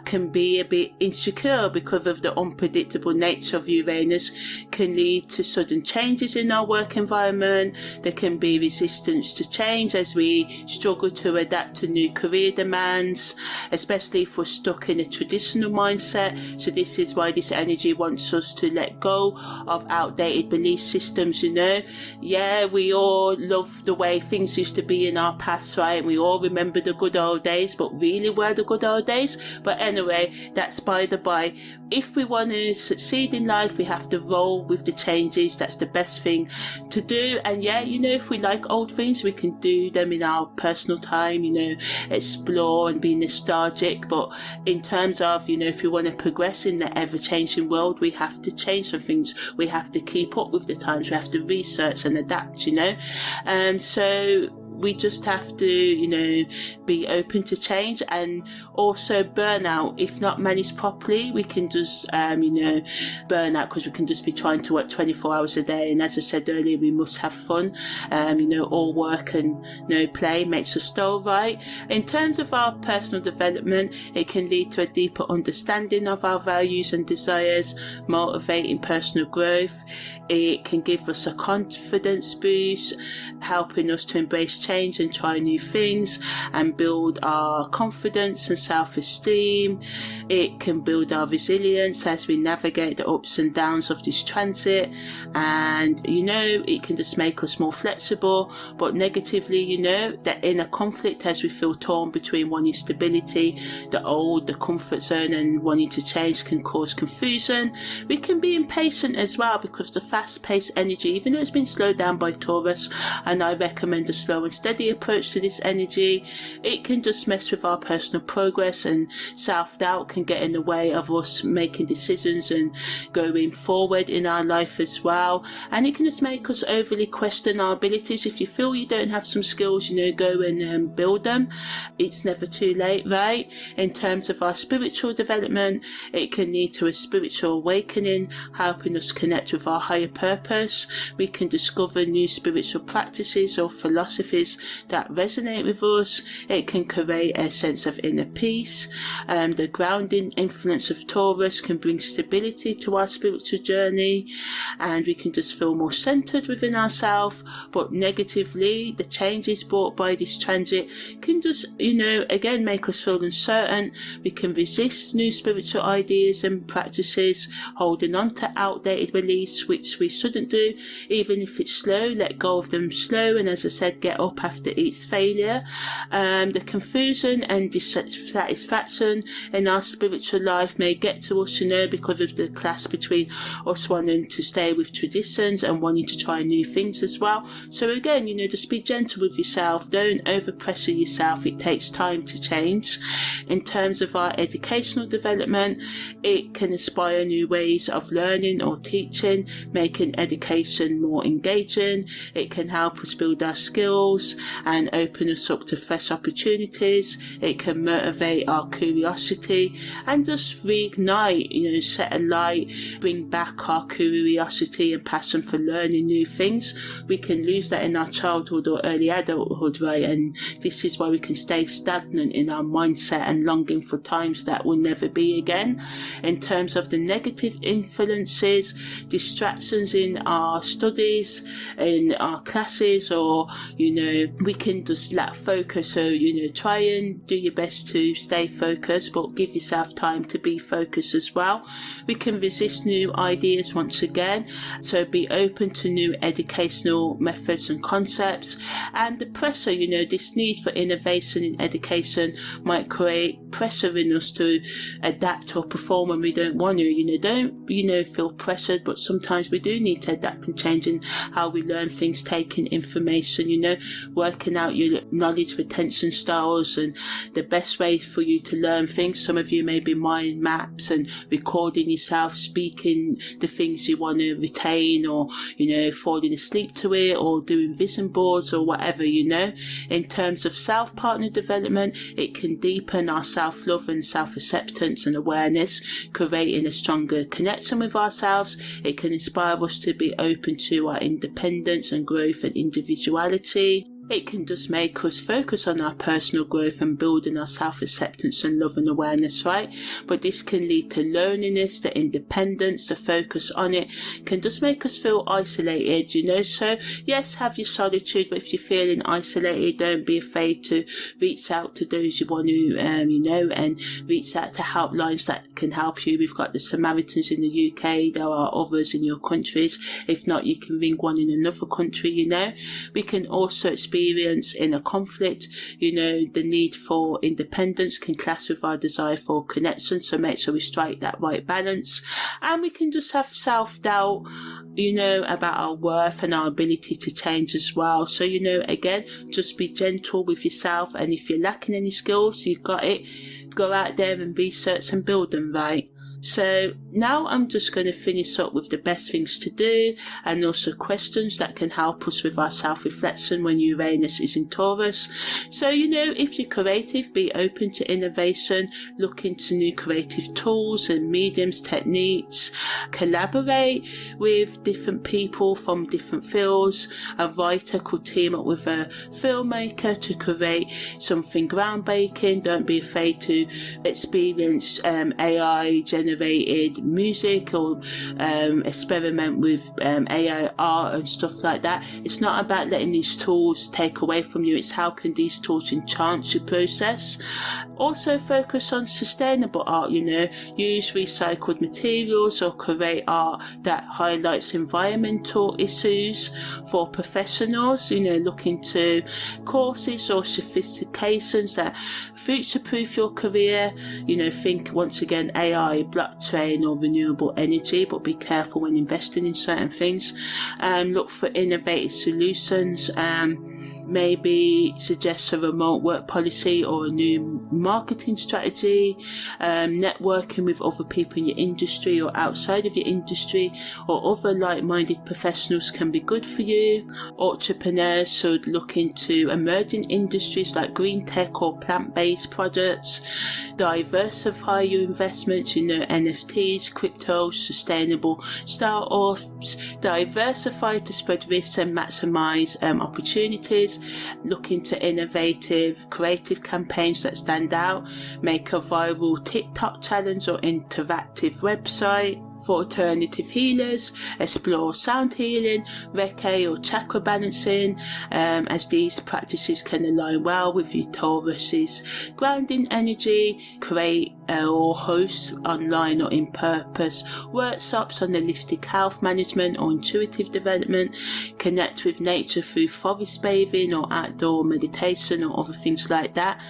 can be a bit insecure because of the unpredictable nature of Uranus, can lead to sudden changes in our work environment. There can be resistance to change as we struggle to adapt to new career demands, especially if we're stuck in a traditional mindset. So this is why this energy wants us to let go of outdated belief systems. Yeah, we all love the way things used to be in our past, right? We all remember the good old days, but really were the good old days? But anyway, that's by the by. If we want to succeed in life, we have to roll with the changes. That's the best thing to do. And yeah, if we like old things, we can do them in our personal time, explore and be nostalgic. But in terms of, if we want to progress in the ever-changing world, we have to change some things. We have to keep up with the times. We have to research and adapt, so we just have to, be open to change, and also burnout. If not managed properly, we can just, burn out, because we can just be trying to work 24 hours a day. And as I said earlier, we must have fun. All work and no play makes us dull, right? In terms of our personal development, it can lead to a deeper understanding of our values and desires, motivating personal growth. It can give us a confidence boost, helping us to embrace change and try new things and build our confidence and self-esteem. It can build our resilience as we navigate the ups and downs of this transit, and it can just make us more flexible. But negatively, that inner conflict as we feel torn between wanting stability, the comfort zone, and wanting to change can cause confusion. We can be impatient as well, because the fast-paced energy, even though it's been slowed down by Taurus, and I recommend a slow and steady approach to this energy, it can just mess with our personal progress, and self-doubt can get in the way of us making decisions and going forward in our life as well. And it can just make us overly question our abilities. If you feel you don't have some skills, go and build them. It's never too late, right? In terms of our spiritual development, it can lead to a spiritual awakening, helping us connect with our higher purpose. We can discover new spiritual practices or philosophies that resonate with us. It can create a sense of inner peace. The grounding influence of Taurus can bring stability to our spiritual journey, and we can just feel more centered within ourselves. But negatively, the changes brought by this transit can just, again, make us feel uncertain. We can resist new spiritual ideas and practices, holding on to outdated beliefs, which we shouldn't do. Even if it's slow, let go of them slow, and as I said, get up after each failure. The confusion and dissatisfaction in our spiritual life may get to us, because of the clash between us wanting to stay with traditions and wanting to try new things as well. So again, just be gentle with yourself. Don't overpressure yourself. It takes time to change. In terms of our educational development, it can inspire new ways of learning or teaching, making education more engaging. It can help us build our skills, ourselves and open us up to fresh opportunities. It can motivate our curiosity and just reignite, set a light, bring back our curiosity and passion for learning new things. We can lose that in our childhood or early adulthood, right? And this is why we can stay stagnant in our mindset and longing for times that will never be again. In terms of the negative influences, distractions in our studies, in our classes, or we can just lack focus. So try and do your best to stay focused, but give yourself time to be focused as well. We can resist new ideas once again, so be open to new educational methods and concepts. And the pressure, this need for innovation in education might create pressure in us to adapt or perform when we don't want to. Don't feel pressured, but sometimes we do need to adapt and change in how we learn things, taking information, working out your knowledge retention styles and the best way for you to learn things. Some of you may be mind maps and recording yourself speaking the things you want to retain, or falling asleep to it, or doing vision boards or whatever. In terms of self partner development, it can deepen our self-love and self-acceptance and awareness, creating a stronger connection with ourselves. It can inspire us to be open to our independence and growth and individuality. It can just make us focus on our personal growth and building our self-acceptance and love and awareness, right? But this can lead to loneliness, the independence, the focus on it can just make us feel isolated, So yes, have your solitude, but if you're feeling isolated, don't be afraid to reach out to those you want to, and reach out to helplines that can help you. We've got the Samaritans in the UK. There are others in your countries. If not, you can ring one in another country, We can also experience in a conflict, the need for independence can clash with our desire for connection, so make sure we strike that right balance. And we can just have self-doubt, about our worth and our ability to change as well. So, again, just be gentle with yourself, and if you're lacking any skills, you've got it, go out there and research and build them, right? So now I'm just going to finish up with the best things to do and also questions that can help us with our self-reflection when Uranus is in Taurus. So, if you're creative, be open to innovation, look into new creative tools and mediums, techniques, collaborate with different people from different fields. A writer could team up with a filmmaker to create something groundbreaking. Don't be afraid to experience AI generated music, or experiment with AI art and stuff like that. It's not about letting these tools take away from you, it's how can these tools enhance your process. Also focus on sustainable art, use recycled materials or create art that highlights environmental issues. For professionals, look into courses or sophistications that future-proof your career. Think once again AI, blockchain or renewable energy, but be careful when investing in certain things. Look for innovative solutions. Maybe suggest a remote work policy or a new marketing strategy. Networking with other people in your industry or outside of your industry or other like-minded professionals can be good for you. Entrepreneurs should look into emerging industries like green tech or plant-based products. Diversify your investments, NFTs, crypto, sustainable startups. Diversify to spread risks and maximize opportunities. Look into innovative, creative campaigns that stand out. Make a viral TikTok challenge or interactive website. For alternative healers, explore sound healing, Reiki or chakra balancing, as these practices can align well with your Taurus's grounding energy. Create or host online or in purpose workshops on holistic health management or intuitive development. Connect with nature through forest bathing or outdoor meditation or other things like that.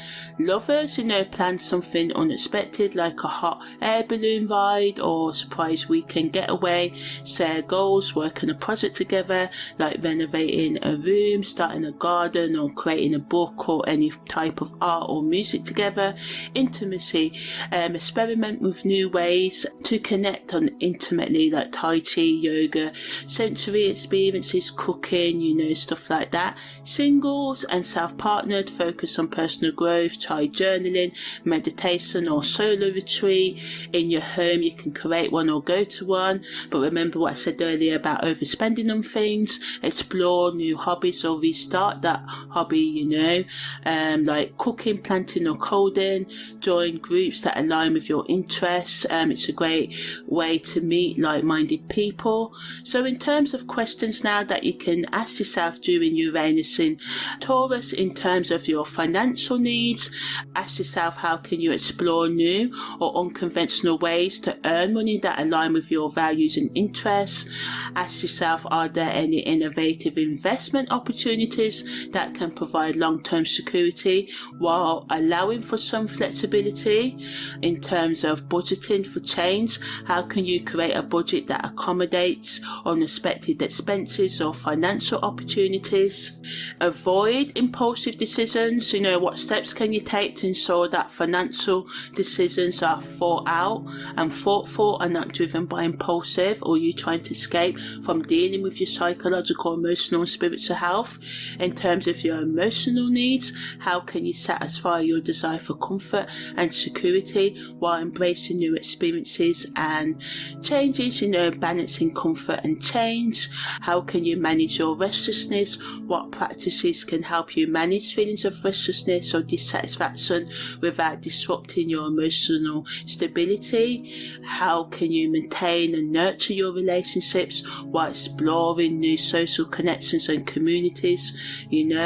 Lovers, plan something unexpected like a hot air balloon ride or surprise weekend getaway. Share goals, work on a project together like renovating a room, starting a garden or creating a book or any type of art or music together. Intimacy, experiment with new ways to connect on intimately, like Tai Chi, yoga, sensory experiences, cooking, stuff like that. Singles and self-partnered, focus on personal growth, try journaling, meditation or solo retreat. In your home, you can create one or go to one, but remember what I said earlier about overspending on things. Explore new hobbies or restart that hobby, like cooking, planting or coding. Join groups that align with your interests. It's a great way to meet like-minded people. So in terms of questions now that you can ask yourself during Uranus in Taurus, in terms of your financial needs, ask yourself how can you explore new or unconventional ways to earn money that align with your values and interests. Ask yourself, are there any innovative investment opportunities that can provide long-term security while allowing for some flexibility? In terms of budgeting for change, how can you create a budget that accommodates unexpected expenses or financial opportunities? Avoid impulsive decisions. What steps can you take to ensure that financial decisions are thought out and thoughtful and not driven by impulsive, or you trying to escape from dealing with your psychological, emotional and spiritual health? In terms of your emotional needs, how can you satisfy your desire for comfort and security while embracing new experiences and changes, balancing comfort and change? How can you manage your restlessness? What practices can help you manage feelings of restlessness or dissatisfaction without disrupting your emotional stability? How can you maintain and nurture your relationships while exploring new social connections and communities?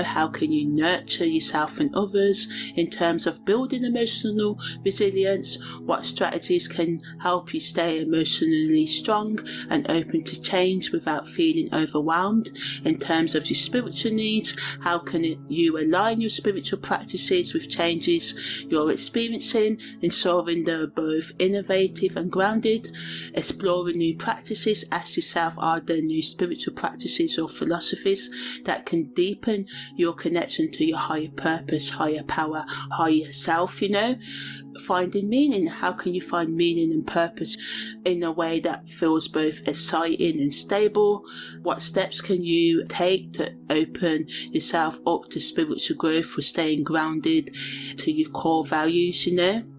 How can you nurture yourself and others? In terms of building emotional resilience, what strategies can help you stay emotionally strong and open to change without feeling overwhelmed? In terms of your spiritual needs, how can you align your spiritual practices with changes you're experiencing, ensuring they're both innovative and grounded? Exploring new practices, ask yourself, are there new spiritual practices or philosophies that can deepen your connection to your higher purpose, higher power, higher self? Finding meaning. How can you find meaning and purpose in a way that feels both exciting and stable? What steps can you take to open yourself up to spiritual growth for staying grounded to your core values?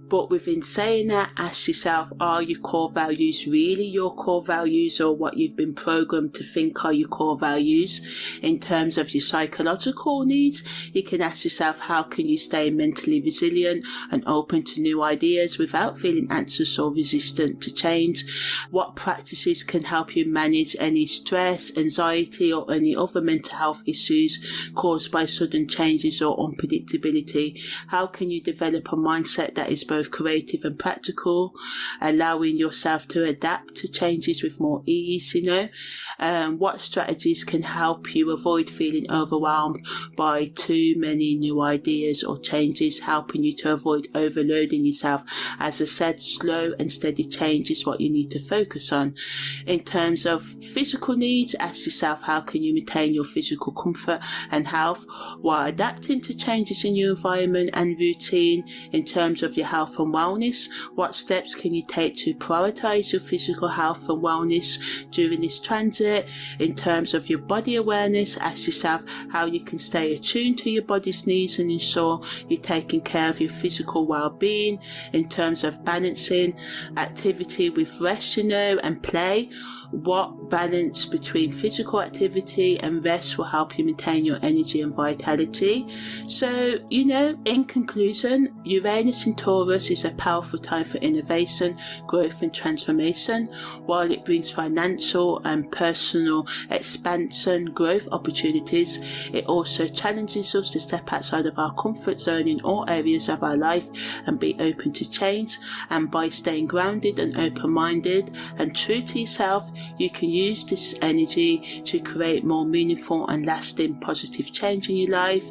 But within saying that, ask yourself, are your core values really your core values, or what you've been programmed to think are your core values? In terms of your psychological needs, you can ask yourself, how can you stay mentally resilient and open to new ideas without feeling anxious or resistant to change? What practices can help you manage any stress, anxiety or any other mental health issues caused by sudden changes or unpredictability? How can you develop a mindset that is both creative and practical, allowing yourself to adapt to changes with more ease? What strategies can help you avoid feeling overwhelmed by too many new ideas or changes, helping you to avoid overloading yourself? As I said, slow and steady change is what you need to focus on. In terms of physical needs, ask yourself, how can you maintain your physical comfort and health while adapting to changes in your environment and routine? In terms of your health and wellness, what steps can you take to prioritize your physical health and wellness during this transit? In terms of your body awareness, ask yourself how you can stay attuned to your body's needs and ensure you're taking care of your physical well-being. In terms of balancing activity with rest, and play, what balance between physical activity and rest will help you maintain your energy and vitality? So, in conclusion, Uranus in Taurus is a powerful time for innovation, growth and transformation. While it brings financial and personal expansion, growth opportunities, it also challenges us to step outside of our comfort zone in all areas of our life and be open to change. And by staying grounded and open-minded and true to yourself, You can use this energy to create more meaningful and lasting positive change in your life.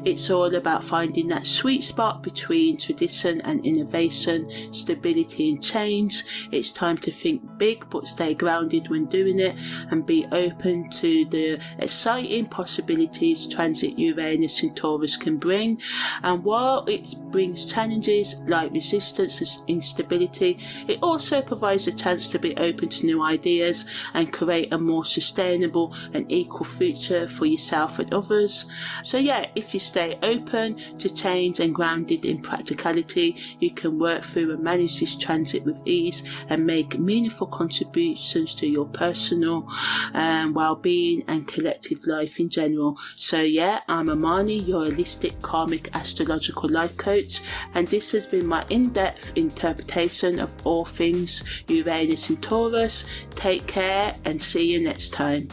It's all about finding that sweet spot between tradition and innovation, stability and change. It's time to think big but stay grounded when doing it, and be open to the exciting possibilities transit Uranus in Taurus can bring. And while it brings challenges like resistance and instability, it also provides a chance to be open to new ideas and create a more sustainable and equal future for yourself and others. So yeah, if you stay open to change and grounded in practicality, you can work through and manage this transit with ease and make meaningful contributions to your personal well-being and collective life in general. So yeah, I'm Amani, your holistic karmic astrological life coach, and this has been my in-depth interpretation of all things Uranus and Taurus. Take care and see you next time.